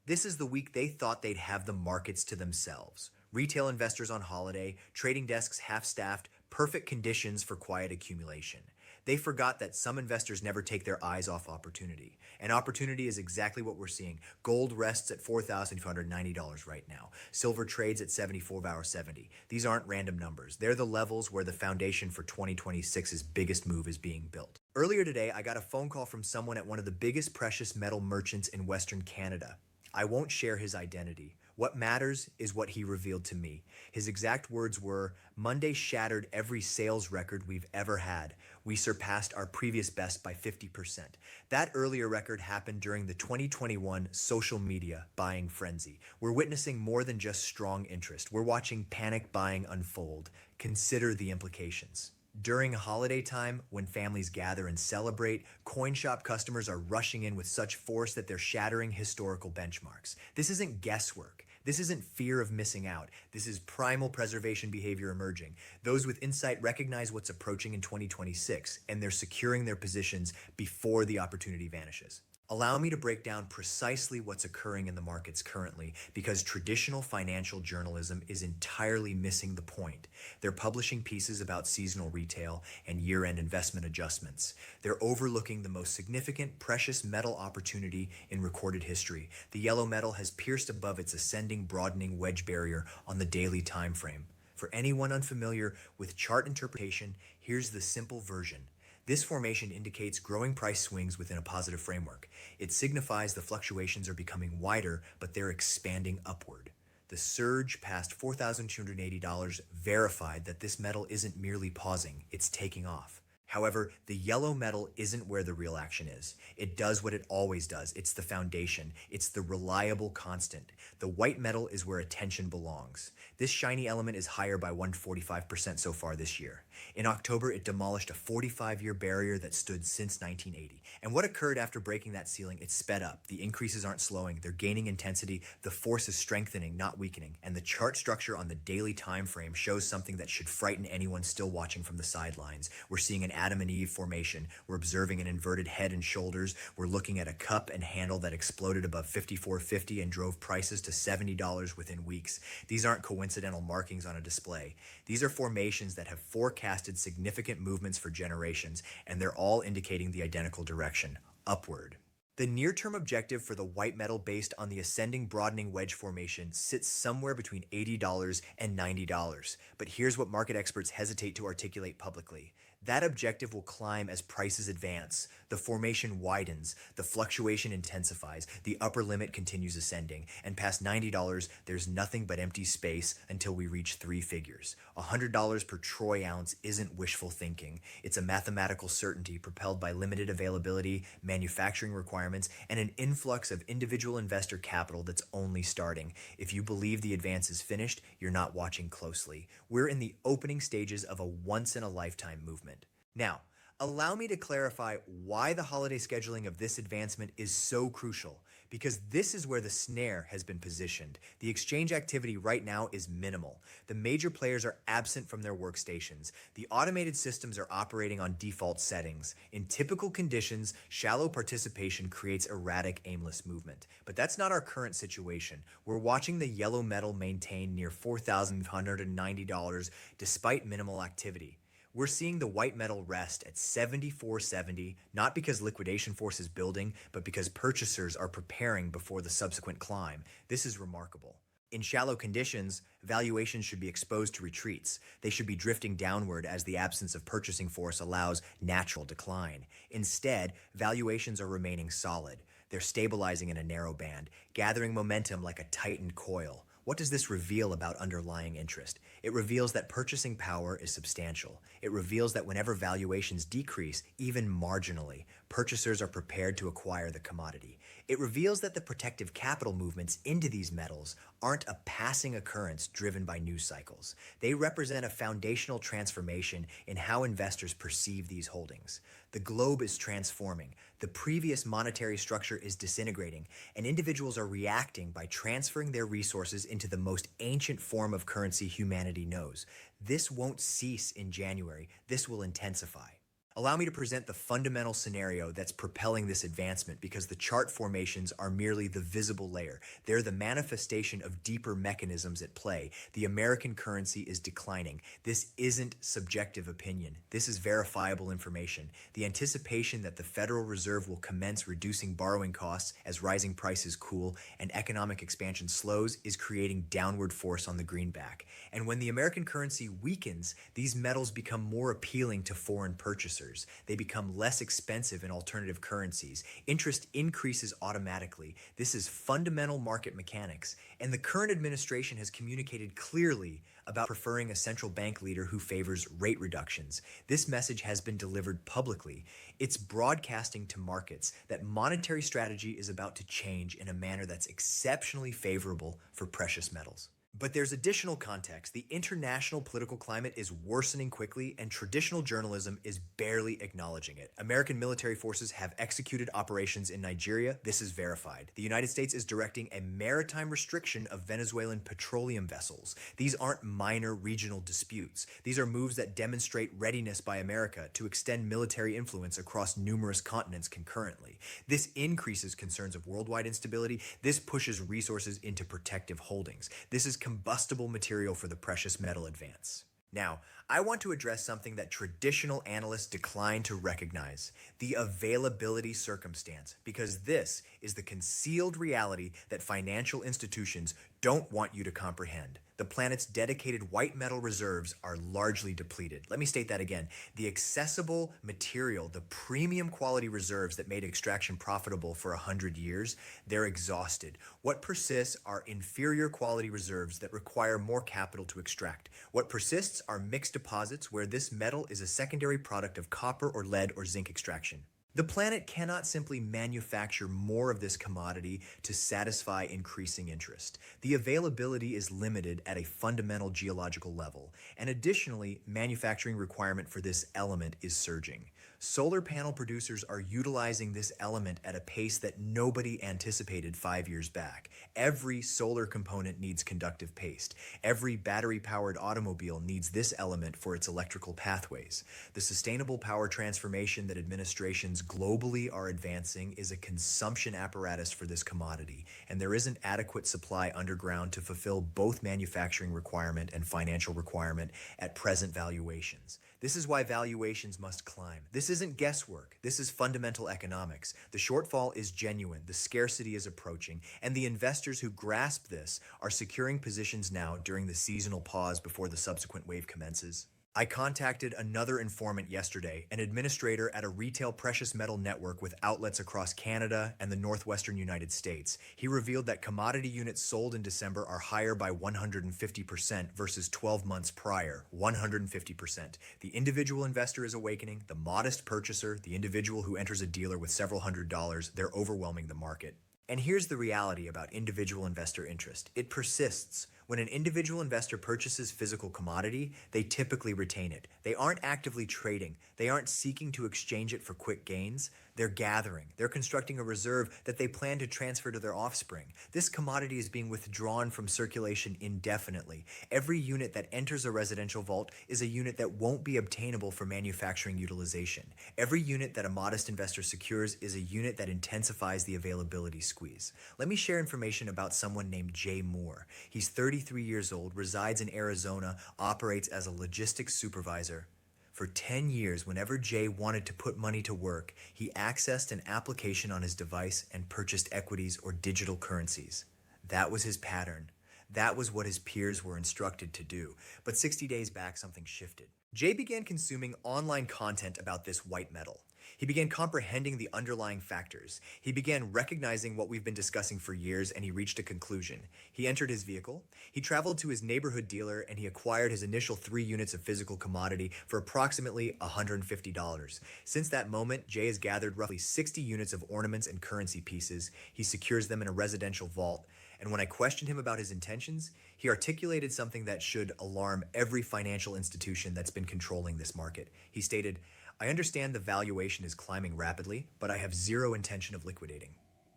This is the week they thought they'd have the markets to themselves. Retail investors on holiday, trading desks half-staffed, perfect conditions for quiet accumulation. They forgot that some investors never take their eyes off opportunity. And opportunity is exactly what we're seeing. Gold rests at $4,290 right now. Silver trades at 74.70. These aren't random numbers. They're the levels where the foundation for 2026's biggest move is being built. Earlier today, I got a phone call from someone at one of the biggest precious metal merchants in Western Canada. I won't share his identity. What matters is what he revealed to me. His exact words were, Monday shattered every sales record we've ever had. We surpassed our previous best by 50%. That earlier record happened during the 2021 social media buying frenzy. We're witnessing more than just strong interest. We're watching panic buying unfold. Consider the implications. During holiday time, when families gather and celebrate, CoinShop customers are rushing in with such force that they're shattering historical benchmarks. This isn't guesswork. This isn't fear of missing out. This is primal preservation behavior emerging. Those with insight recognize what's approaching in 2026, and they're securing their positions before the opportunity vanishes. Allow me to break down precisely what's occurring in the markets currently, because traditional financial journalism is entirely missing the point. They're publishing pieces about seasonal retail and year-end investment adjustments. They're overlooking the most significant precious metal opportunity in recorded history. The yellow metal has pierced above its ascending, broadening wedge barrier on the daily time frame. For anyone unfamiliar with chart interpretation, here's the simple version. This formation indicates growing price swings within a positive framework. It signifies the fluctuations are becoming wider, but they're expanding upward. The surge past $4,280 verified that this metal isn't merely pausing, it's taking off. However, the yellow metal isn't where the real action is. It does what it always does. It's the foundation. It's the reliable constant. The white metal is where attention belongs. This shiny element is higher by 145% so far this year. In October, it demolished a 45-year barrier that stood since 1980. And what occurred after breaking that ceiling? It sped up. The increases aren't slowing. They're gaining intensity. The force is strengthening, not weakening. And the chart structure on the daily time frame shows something that should frighten anyone still watching from the sidelines. We're seeing an Adam and Eve formation. We're observing an inverted head and shoulders. We're looking at a cup and handle that exploded above $54.50 and drove prices to $70 within weeks. These aren't coincidental markings on a display. These are formations that have forecasted significant movements for generations, and they're all indicating the identical direction, upward. The near-term objective for the white metal based on the ascending broadening wedge formation sits somewhere between $80 and $90. But here's what market experts hesitate to articulate publicly. That objective will climb as prices advance. The formation widens, the fluctuation intensifies, the upper limit continues ascending, and past $90, there's nothing but empty space until we reach three figures. $100 per troy ounce isn't wishful thinking. It's a mathematical certainty propelled by limited availability, manufacturing requirements, and an influx of individual investor capital that's only starting. If you believe the advance is finished, you're not watching closely. We're in the opening stages of a once-in-a-lifetime movement. Now, allow me to clarify why the holiday scheduling of this advancement is so crucial, because this is where the snare has been positioned. The exchange activity right now is minimal. The major players are absent from their workstations. The automated systems are operating on default settings. In typical conditions, shallow participation creates erratic, aimless movement. But that's not our current situation. We're watching the yellow metal maintain near $4,190 despite minimal activity. We're seeing the white metal rest at 74.70, not because liquidation force is building, but because purchasers are preparing before the subsequent climb. This is remarkable. In shallow conditions, valuations should be exposed to retreats. They should be drifting downward as the absence of purchasing force allows natural decline. Instead, valuations are remaining solid. They're stabilizing in a narrow band, gathering momentum like a tightened coil. What does this reveal about underlying interest? It reveals that purchasing power is substantial. It reveals that whenever valuations decrease, even marginally, purchasers are prepared to acquire the commodity. It reveals that the protective capital movements into these metals aren't a passing occurrence driven by news cycles. They represent a foundational transformation in how investors perceive these holdings. The globe is transforming. The previous monetary structure is disintegrating, and individuals are reacting by transferring their resources into the most ancient form of currency humanity knows. This won't cease in January. This will intensify. Allow me to present the fundamental scenario that's propelling this advancement because the chart formations are merely the visible layer. They're the manifestation of deeper mechanisms at play. The American currency is declining. This isn't subjective opinion. This is verifiable information. The anticipation that the Federal Reserve will commence reducing borrowing costs as rising prices cool and economic expansion slows is creating downward force on the greenback. And when the American currency weakens, these metals become more appealing to foreign purchasers. They become less expensive in alternative currencies. Interest increases automatically. This is fundamental market mechanics. And the current administration has communicated clearly about preferring a central bank leader who favors rate reductions. This message has been delivered publicly. It's broadcasting to markets that monetary strategy is about to change in a manner that's exceptionally favorable for precious metals. But there's additional context. The international political climate is worsening quickly, and traditional journalism is barely acknowledging it. American military forces have executed operations in Nigeria. This is verified. The United States is directing a maritime restriction of Venezuelan petroleum vessels. These aren't minor regional disputes. These are moves that demonstrate readiness by America to extend military influence across numerous continents concurrently. This increases concerns of worldwide instability. This pushes resources into protective holdings. This is combustible material for the precious metal advance. Now, I want to address something that traditional analysts decline to recognize: the availability circumstance, because this is the concealed reality that financial institutions don't want you to comprehend. The planet's dedicated white metal reserves are largely depleted. Let me state that again. The accessible material, the premium quality reserves that made extraction profitable for 100 years, they're exhausted. What persists are inferior quality reserves that require more capital to extract. What persists are mixed deposits where this metal is a secondary product of copper or lead or zinc extraction. The planet cannot simply manufacture more of this commodity to satisfy increasing interest. The availability is limited at a fundamental geological level, and additionally, manufacturing requirement for this element is surging. Solar panel producers are utilizing this element at a pace that nobody anticipated 5 years back. Every solar component needs conductive paste. Every battery-powered automobile needs this element for its electrical pathways. The sustainable power transformation that administrations globally are advancing is a consumption apparatus for this commodity, and there isn't adequate supply underground to fulfill both manufacturing requirement and financial requirement at present valuations. This is why valuations must climb. This isn't guesswork. This is fundamental economics. The shortfall is genuine, the scarcity is approaching, and the investors who grasp this are securing positions now during the seasonal pause before the subsequent wave commences. I contacted another informant yesterday, an administrator at a retail precious metal network with outlets across Canada and the northwestern United States. He revealed that commodity units sold in December are higher by 150% versus 12 months prior. 150%. The individual investor is awakening, the modest purchaser, the individual who enters a dealer with several $100s, they're overwhelming the market. And here's the reality about individual investor interest. It persists. When an individual investor purchases physical commodity, they typically retain it. They aren't actively trading. They aren't seeking to exchange it for quick gains. They're gathering. They're constructing a reserve that they plan to transfer to their offspring. This commodity is being withdrawn from circulation indefinitely. Every unit that enters a residential vault is a unit that won't be obtainable for manufacturing utilization. Every unit that a modest investor secures is a unit that intensifies the availability squeeze. Let me share information about someone named Jay Moore. He's 33 years old, resides in Arizona, operates as a logistics supervisor. For 10 years, whenever Jay wanted to put money to work, he accessed an application on his device and purchased equities or digital currencies. That was his pattern. That was what his peers were instructed to do. But 60 days back, something shifted. Jay began consuming online content about this white metal. He began comprehending the underlying factors. He began recognizing what we've been discussing for years, and he reached a conclusion. He entered his vehicle, he traveled to his neighborhood dealer, and he acquired his initial 3 units of physical commodity for approximately $150. Since that moment, Jay has gathered roughly 60 units of ornaments and currency pieces. He secures them in a residential vault. And when I questioned him about his intentions, he articulated something that should alarm every financial institution that's been controlling this market. He stated, "I understand the valuation is climbing rapidly, but I have zero intention of liquidating."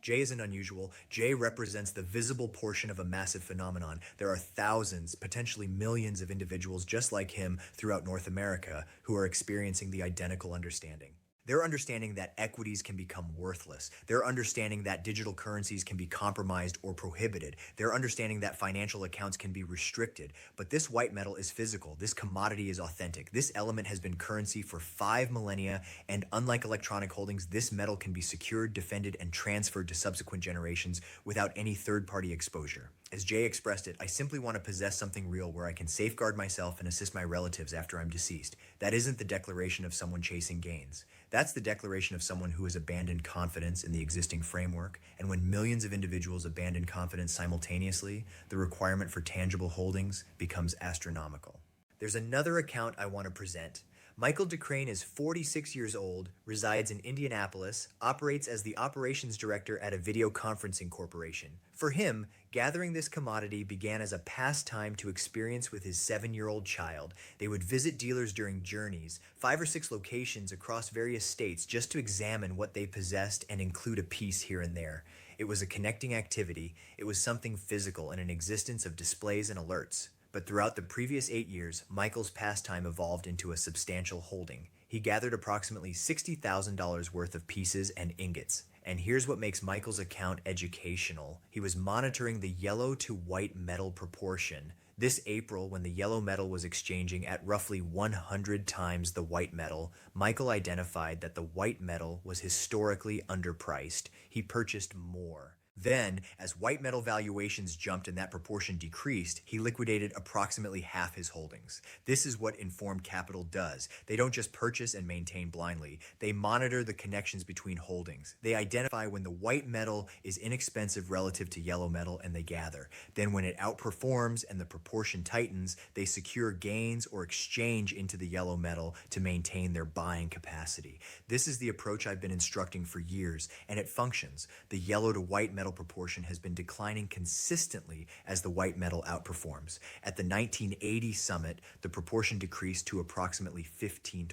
J isn't unusual. J represents the visible portion of a massive phenomenon. There are thousands, potentially millions of individuals just like him throughout North America who are experiencing the identical understanding. They're understanding that equities can become worthless. They're understanding that digital currencies can be compromised or prohibited. They're understanding that financial accounts can be restricted. But this white metal is physical. This commodity is authentic. This element has been currency for 5 millennia, and unlike electronic holdings, this metal can be secured, defended, and transferred to subsequent generations without any third-party exposure. As Jay expressed it, I simply want to possess something real where I can safeguard myself and assist my relatives after I'm deceased. That isn't the declaration of someone chasing gains. That's the declaration of someone who has abandoned confidence in the existing framework. And when millions of individuals abandon confidence simultaneously, the requirement for tangible holdings becomes astronomical. There's another account I want to present. Michael DeCrane is 46 years old, resides in Indianapolis, operates as the operations director at a video conferencing corporation. For him, gathering this commodity began as a pastime to experience with his 7-year-old child. They would visit dealers during journeys, 5 or 6 locations across various states, just to examine what they possessed and include a piece here and there. It was a connecting activity. It was something physical and an existence of displays and alerts. But throughout the previous 8 years, Michael's pastime evolved into a substantial holding. He gathered approximately $60,000 worth of pieces and ingots. And here's what makes Michael's account educational. He was monitoring the yellow to white metal proportion. This April, when the yellow metal was exchanging at roughly 100 times the white metal, Michael identified that the white metal was historically underpriced. He purchased more. Then, as white metal valuations jumped and that proportion decreased, he liquidated approximately half his holdings. This is what informed capital does. They don't just purchase and maintain blindly. They monitor the connections between holdings. They identify when the white metal is inexpensive relative to yellow metal and they gather. Then when it outperforms and the proportion tightens, they secure gains or exchange into the yellow metal to maintain their buying capacity. This is the approach I've been instructing for years, and it functions. The yellow to white metal proportion has been declining consistently as the white metal outperforms. At the 1980 summit, the proportion decreased to approximately 15-1.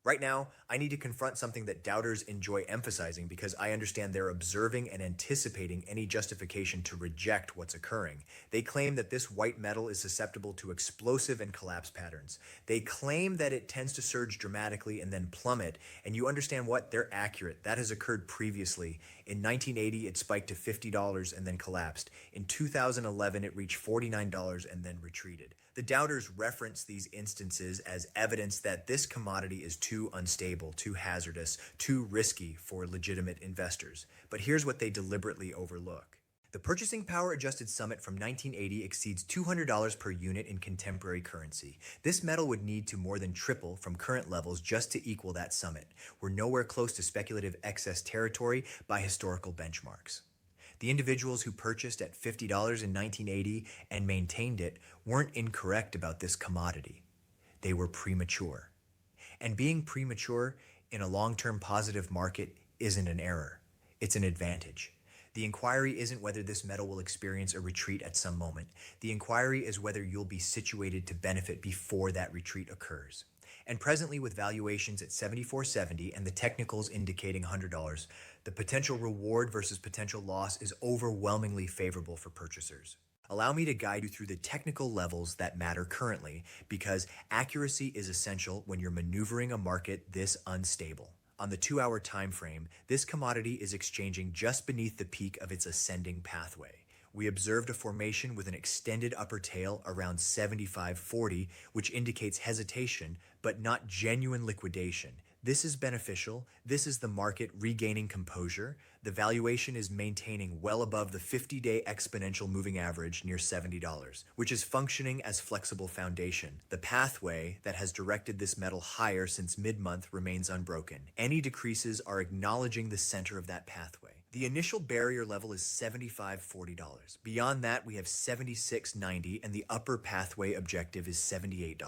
Right now, I need to confront something that doubters enjoy emphasizing because I understand they're observing and anticipating any justification to reject what's occurring. They claim that this white metal is susceptible to explosive and collapse patterns. They claim that it tends to surge dramatically and then plummet, and you understand what? They're accurate. That has occurred previously. In 1980, it spiked to $50 and then collapsed. In 2011, it reached $49 and then retreated. The doubters reference these instances as evidence that this commodity is too unstable, too hazardous, too risky for legitimate investors. But here's what they deliberately overlook. The purchasing power adjusted summit from 1980 exceeds $200 per unit in contemporary currency. This metal would need to more than triple from current levels just to equal that summit. We're nowhere close to speculative excess territory by historical benchmarks. The individuals who purchased at $50 in 1980 and maintained it weren't incorrect about this commodity. They were premature. And being premature in a long-term positive market isn't an error. It's an advantage. The inquiry isn't whether this metal will experience a retreat at some moment. The inquiry is whether you'll be situated to benefit before that retreat occurs. And presently, with valuations at $74.70 and the technicals indicating $100, the potential reward versus potential loss is overwhelmingly favorable for purchasers. Allow me to guide you through the technical levels that matter currently, because accuracy is essential when you're maneuvering a market this unstable. On the 2-hour time frame, this commodity is exchanging just beneath the peak of its ascending pathway. We observed a formation with an extended upper tail around 75.40, which indicates hesitation, but not genuine liquidation. This is beneficial. This is the market regaining composure. The valuation is maintaining well above the 50-day exponential moving average near $70, which is functioning as flexible foundation. The pathway that has directed this metal higher since mid-month remains unbroken. Any decreases are acknowledging the center of that pathway. The initial barrier level is $75.40. Beyond that, we have $76.90, and the upper pathway objective is $78.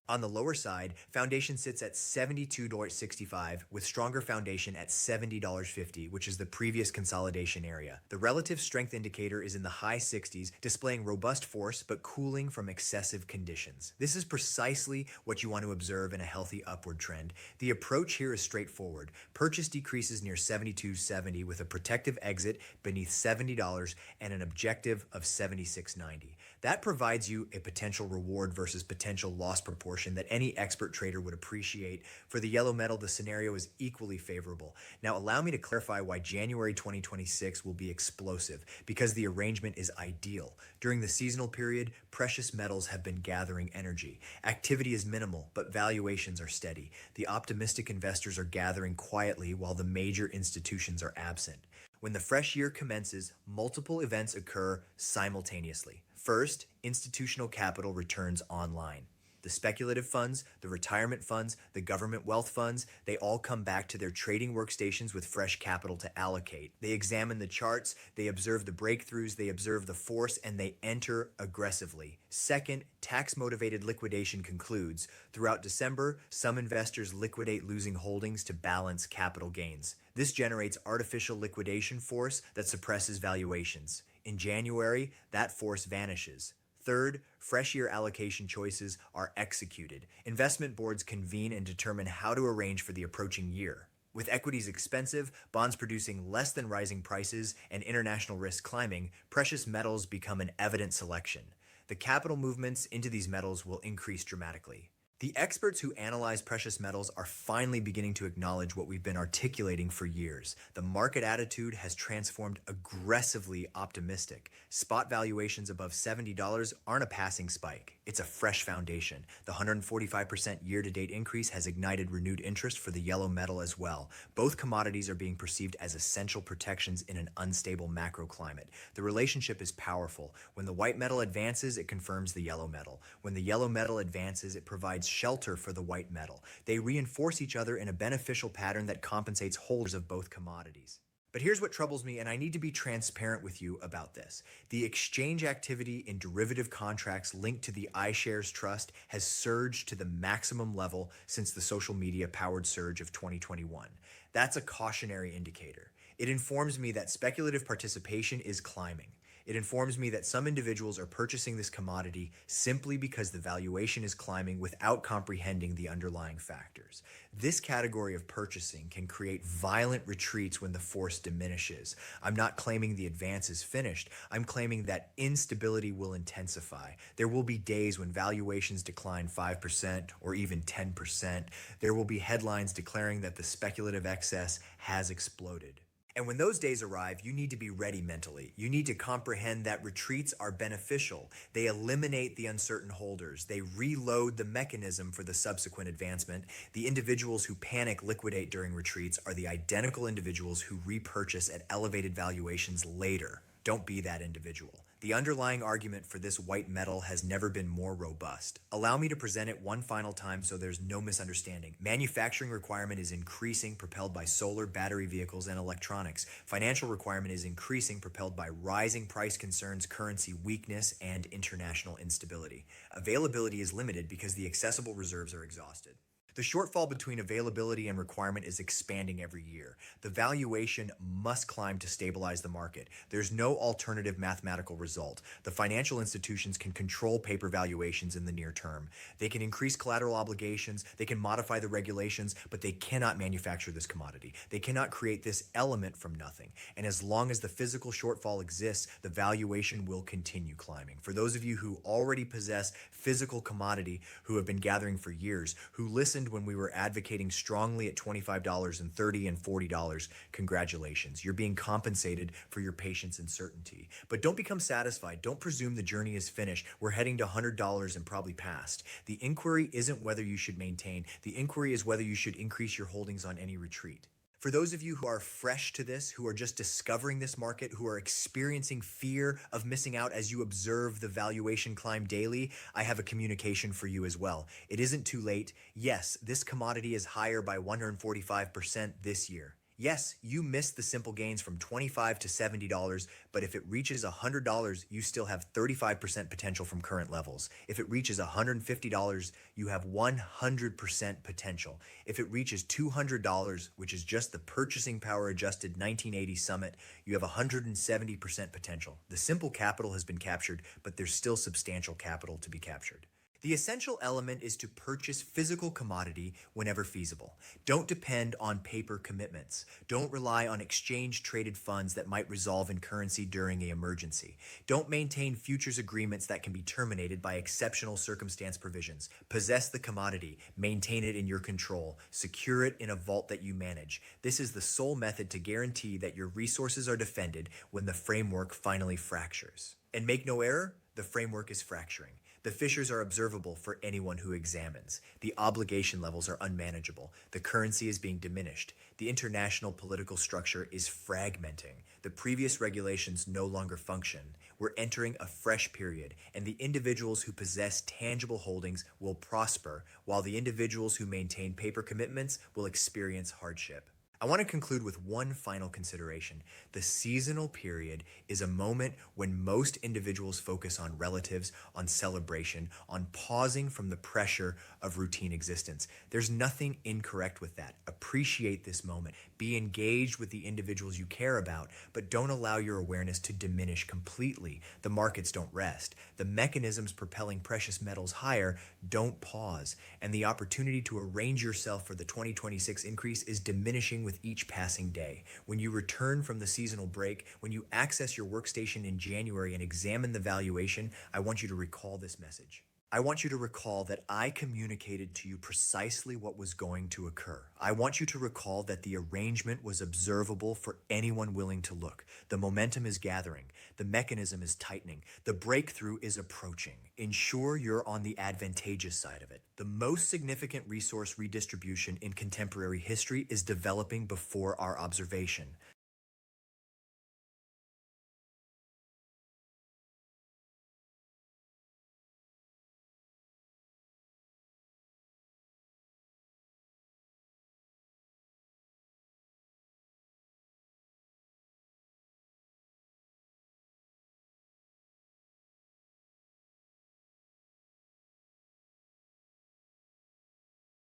On the lower side, foundation sits at $72.65 with stronger foundation at $70.50, which is the previous consolidation area. The relative strength indicator is in the high 60s, displaying robust force but cooling from excessive conditions. This is precisely what you want to observe in a healthy upward trend. The approach here is straightforward. Purchase decreases near $72.70 with a protective exit beneath $70 and an objective of $76.90. That provides you a potential reward versus potential loss proportion that any expert trader would appreciate. For the yellow metal, the scenario is equally favorable. Now, allow me to clarify why January 2026 will be explosive, because the arrangement is ideal. During the seasonal period, precious metals have been gathering energy. Activity is minimal, but valuations are steady. The optimistic investors are gathering quietly while the major institutions are absent. When the fresh year commences, multiple events occur simultaneously. First, institutional capital returns online. The speculative funds, the retirement funds, the government wealth funds, they all come back to their trading workstations with fresh capital to allocate. They examine the charts, they observe the breakthroughs, they observe the force, and they enter aggressively. Second, tax-motivated liquidation concludes. Throughout December, some investors liquidate losing holdings to balance capital gains. This generates artificial liquidation force that suppresses valuations. In January, that force vanishes. Third, fresh year allocation choices are executed. Investment boards convene and determine how to arrange for the approaching year. With equities expensive, bonds producing less than rising prices, and international risk climbing, precious metals become an evident selection. The capital movements into these metals will increase dramatically. The experts who analyze precious metals are finally beginning to acknowledge what we've been articulating for years. The market attitude has transformed aggressively optimistic. Spot valuations above $70 aren't a passing spike. It's a fresh foundation. The 145% year-to-date increase has ignited renewed interest for the yellow metal as well. Both commodities are being perceived as essential protections in an unstable macro climate. The relationship is powerful. When the white metal advances, it confirms the yellow metal. When the yellow metal advances, it provides shelter for the white metal. They reinforce each other in a beneficial pattern that compensates holders of both commodities. But here's what troubles me, and I need to be transparent with you about this. The exchange activity in derivative contracts linked to the iShares Trust has surged to the maximum level since the social media powered surge of 2021. That's a cautionary indicator. It informs me that speculative participation is climbing. It informs me that some individuals are purchasing this commodity simply because the valuation is climbing without comprehending the underlying factors. This category of purchasing can create violent retreats when the force diminishes. I'm not claiming the advance is finished. I'm claiming that instability will intensify. There will be days when valuations decline 5% or even 10%. There will be headlines declaring that the speculative excess has exploded. And when those days arrive, you need to be ready mentally. You need to comprehend that retreats are beneficial. They eliminate the uncertain holders. They reload the mechanism for the subsequent advancement. The individuals who panic liquidate during retreats are the identical individuals who repurchase at elevated valuations later. Don't be that individual. The underlying argument for this white metal has never been more robust. Allow me to present it one final time so there's no misunderstanding. Manufacturing requirement is increasing, propelled by solar, battery vehicles, and electronics. Financial requirement is increasing, propelled by rising price concerns, currency weakness, and international instability. Availability is limited because the accessible reserves are exhausted. The shortfall between availability and requirement is expanding every year. The valuation must climb to stabilize the market. There's no alternative mathematical result. The financial institutions can control paper valuations in the near term. They can increase collateral obligations, they can modify the regulations, but they cannot manufacture this commodity. They cannot create this element from nothing. And as long as the physical shortfall exists, the valuation will continue climbing. For those of you who already possess physical commodity, who have been gathering for years, who listened when we were advocating strongly at $25 and $30 and $40, congratulations. You're being compensated for your patience and certainty. But don't become satisfied. Don't presume the journey is finished. We're heading to $100 and probably past. The inquiry isn't whether you should maintain. The inquiry is whether you should increase your holdings on any retreat. For those of you who are fresh to this, who are just discovering this market, who are experiencing fear of missing out as you observe the valuation climb daily, I have a communication for you as well. It isn't too late. Yes, this commodity is higher by 145% this year. Yes, you missed the simple gains from $25 to $70, but if it reaches $100, you still have 35% potential from current levels. If it reaches $150, you have 100% potential. If it reaches $200, which is just the purchasing power adjusted 1980 summit, you have 170% potential. The simple capital has been captured, but there's still substantial capital to be captured. The essential element is to purchase physical commodity whenever feasible. Don't depend on paper commitments. Don't rely on exchange traded funds that might resolve in currency during an emergency. Don't maintain futures agreements that can be terminated by exceptional circumstance provisions. Possess the commodity, maintain it in your control, secure it in a vault that you manage. This is the sole method to guarantee that your resources are defended when the framework finally fractures. And make no error, the framework is fracturing. The fissures are observable for anyone who examines. The obligation levels are unmanageable. The currency is being diminished. The international political structure is fragmenting. The previous regulations no longer function. We're entering a fresh period, and the individuals who possess tangible holdings will prosper, while the individuals who maintain paper commitments will experience hardship. I want to conclude with one final consideration. The seasonal period is a moment when most individuals focus on relatives, on celebration, on pausing from the pressure of routine existence. There's nothing incorrect with that. Appreciate this moment. Be engaged with the individuals you care about, but don't allow your awareness to diminish completely. The markets don't rest. The mechanisms propelling precious metals higher don't pause, and the opportunity to arrange yourself for the 2026 increase is diminishing with each passing day. When you return from the seasonal break, when you access your workstation in January and examine the valuation, I want you to recall this message. I want you to recall that I communicated to you precisely what was going to occur. I want you to recall that the arrangement was observable for anyone willing to look. The momentum is gathering. The mechanism is tightening. The breakthrough is approaching. Ensure you're on the advantageous side of it. The most significant resource redistribution in contemporary history is developing before our observation.